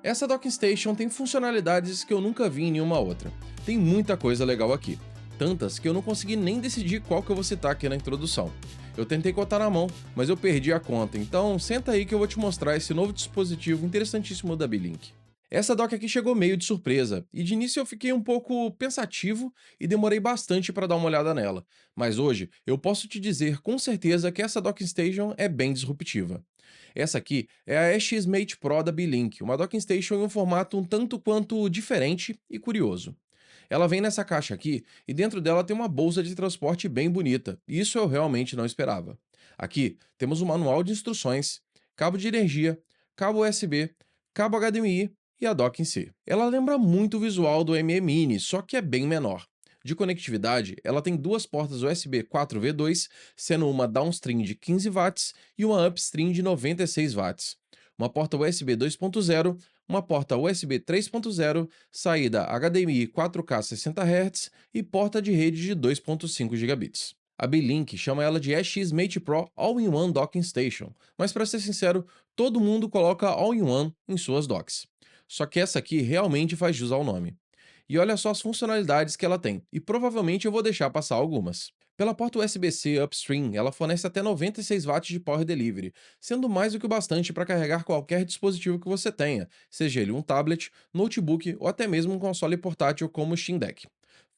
Essa docking station tem funcionalidades que eu nunca vi em nenhuma outra. Tem muita coisa legal aqui. Tantas que eu não consegui nem decidir qual que eu vou citar aqui na introdução. Eu tentei contar na mão, mas eu perdi a conta, então senta aí que eu vou te mostrar esse novo dispositivo interessantíssimo da B-Link. Essa dock aqui chegou meio de surpresa, e de início eu fiquei um pouco pensativo e demorei bastante para dar uma olhada nela, mas hoje eu posso te dizer com certeza que essa docking station é bem disruptiva. Essa aqui é a X-Mate Pro da B-Link, uma docking station em um formato um tanto quanto diferente e curioso. Ela vem nessa caixa aqui e dentro dela tem uma bolsa de transporte bem bonita, e isso eu realmente não esperava. Aqui temos um manual de instruções, cabo de energia, cabo USB, cabo HDMI e a dock em si. Ela lembra muito o visual do ME Mini, só que é bem menor. De conectividade, ela tem duas portas USB 4V2, sendo uma downstream de 15 watts e uma upstream de 96 watts. Uma porta USB 2.0, uma porta USB 3.0, saída HDMI 4K 60 Hz e porta de rede de 2.5 gigabits. A B-Link chama ela de X-Mate Pro All-in-One Docking Station, mas para ser sincero, todo mundo coloca All-in-One em suas docks. Só que essa aqui realmente faz jus ao nome. E olha só as funcionalidades que ela tem, e provavelmente eu vou deixar passar algumas. Pela porta USB-C Upstream, ela fornece até 96 watts de Power Delivery, sendo mais do que o bastante para carregar qualquer dispositivo que você tenha, seja ele um tablet, notebook ou até mesmo um console portátil como o Steam Deck.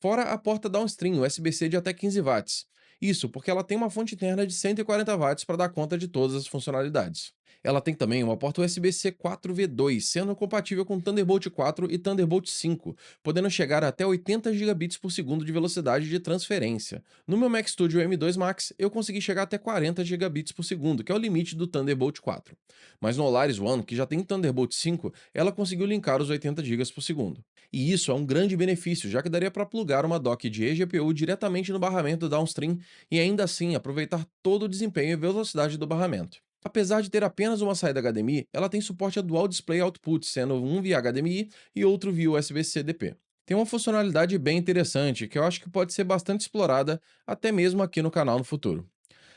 Fora a porta Downstream USB-C de até 15 watts. Isso porque ela tem uma fonte interna de 140 watts para dar conta de todas as funcionalidades. Ela tem também uma porta USB-C 4V2, sendo compatível com Thunderbolt 4 e Thunderbolt 5, podendo chegar até 80 gigabits por segundo de velocidade de transferência. No meu Mac Studio M2 Max, eu consegui chegar até 40 gigabits por segundo, que é o limite do Thunderbolt 4. Mas no Solaris One, que já tem Thunderbolt 5, ela conseguiu linkar os 80 GB por segundo. E isso é um grande benefício, já que daria para plugar uma dock de eGPU diretamente no barramento downstream e ainda assim aproveitar todo o desempenho e velocidade do barramento. Apesar de ter apenas uma saída HDMI, ela tem suporte a Dual Display Output, sendo um via HDMI e outro via USB-C DP. Tem uma funcionalidade bem interessante que eu acho que pode ser bastante explorada até mesmo aqui no canal no futuro.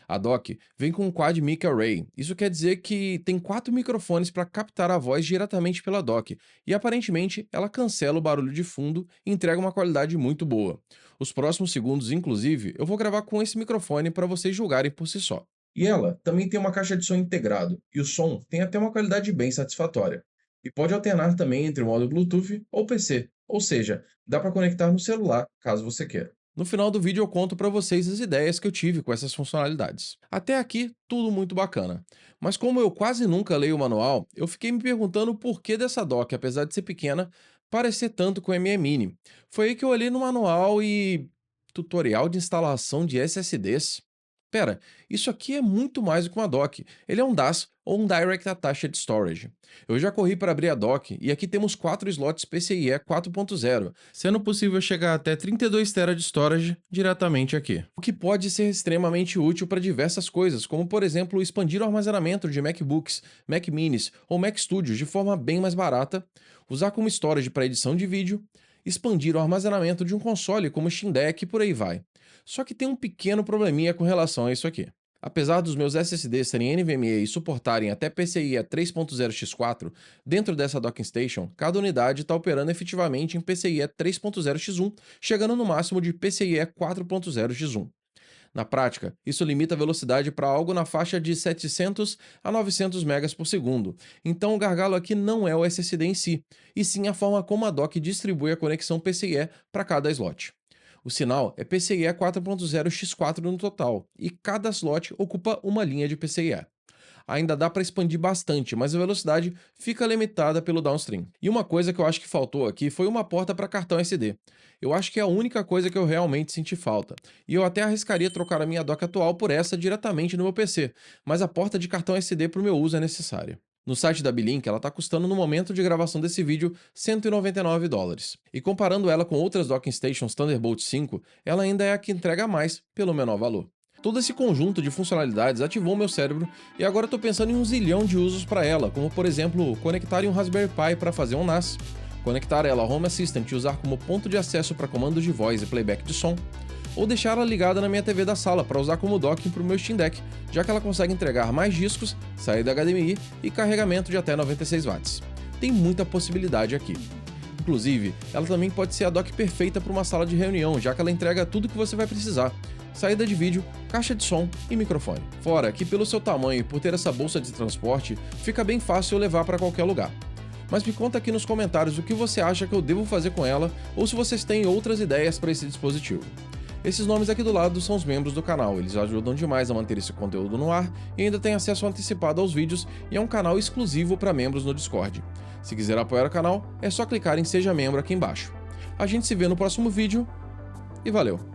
A dock vem com um Quad Mic Array. Isso quer dizer que tem 4 microfones para captar a voz diretamente pela dock, e aparentemente ela cancela o barulho de fundo e entrega uma qualidade muito boa. Os próximos segundos, inclusive, eu vou gravar com esse microfone para vocês julgarem por si só. E ela também tem uma caixa de som integrado, e o som tem até uma qualidade bem satisfatória. E pode alternar também entre o modo Bluetooth ou PC, ou seja, dá para conectar no celular caso você queira. No final do vídeo eu conto para vocês as ideias que eu tive com essas funcionalidades. Até aqui, tudo muito bacana. Mas como eu quase nunca leio o manual, eu fiquei me perguntando o porquê dessa dock, apesar de ser pequena, parecer tanto com a ME Mini. Foi aí que eu olhei no manual e... Tutorial de instalação de SSDs? Pera, isso aqui é muito mais do que uma dock. Ele é um DAS ou um Direct Attached Storage. Eu já corri para abrir a dock e aqui temos 4 slots PCIe 4.0, sendo possível chegar até 32 TB de storage diretamente aqui. O que pode ser extremamente útil para diversas coisas, como por exemplo expandir o armazenamento de MacBooks, Mac Minis ou Mac Studios de forma bem mais barata, usar como storage para edição de vídeo, expandir o armazenamento de um console como Steam Deck e por aí vai. Só que tem um pequeno probleminha com relação a isso aqui. Apesar dos meus SSDs serem NVMe e suportarem até PCIe 3.0x4, dentro dessa docking station, cada unidade está operando efetivamente em PCIe 3.0x1, chegando no máximo de PCIe 4.0x1. Na prática, isso limita a velocidade para algo na faixa de 700 a 900 megas por segundo. Então o gargalo aqui não é o SSD em si, e sim a forma como a dock distribui a conexão PCIe para cada slot. O sinal é PCIe 4.0x4 no total, e cada slot ocupa uma linha de PCIe. Ainda dá para expandir bastante, mas a velocidade fica limitada pelo downstream. E uma coisa que eu acho que faltou aqui foi uma porta para cartão SD. Eu acho que é a única coisa que eu realmente senti falta. E eu até arriscaria trocar a minha dock atual por essa diretamente no meu PC, mas a porta de cartão SD para o meu uso é necessária. No site da B-Link, ela está custando no momento de gravação desse vídeo US$ 199. E comparando ela com outras docking stations Thunderbolt 5, ela ainda é a que entrega mais pelo menor valor. Todo esse conjunto de funcionalidades ativou meu cérebro e agora estou pensando em um zilhão de usos para ela, como por exemplo, conectar em um Raspberry Pi para fazer um NAS, conectar ela ao Home Assistant e usar como ponto de acesso para comandos de voz e playback de som, ou deixar ela ligada na minha TV da sala para usar como docking para o meu Steam Deck, já que ela consegue entregar mais discos, saída HDMI e carregamento de até 96 watts. tem muita possibilidade aqui. Inclusive, ela também pode ser a dock perfeita para uma sala de reunião, já que ela entrega tudo que você vai precisar: saída de vídeo, caixa de som e microfone. Fora que pelo seu tamanho e por ter essa bolsa de transporte, fica bem fácil levar para qualquer lugar. Mas me conta aqui nos comentários o que você acha que eu devo fazer com ela, ou se vocês têm outras ideias para esse dispositivo. Esses nomes aqui do lado são os membros do canal, eles ajudam demais a manter esse conteúdo no ar e ainda tem acesso antecipado aos vídeos e é um canal exclusivo para membros no Discord. Se quiser apoiar o canal, é só clicar em Seja Membro aqui embaixo. A gente se vê no próximo vídeo e valeu!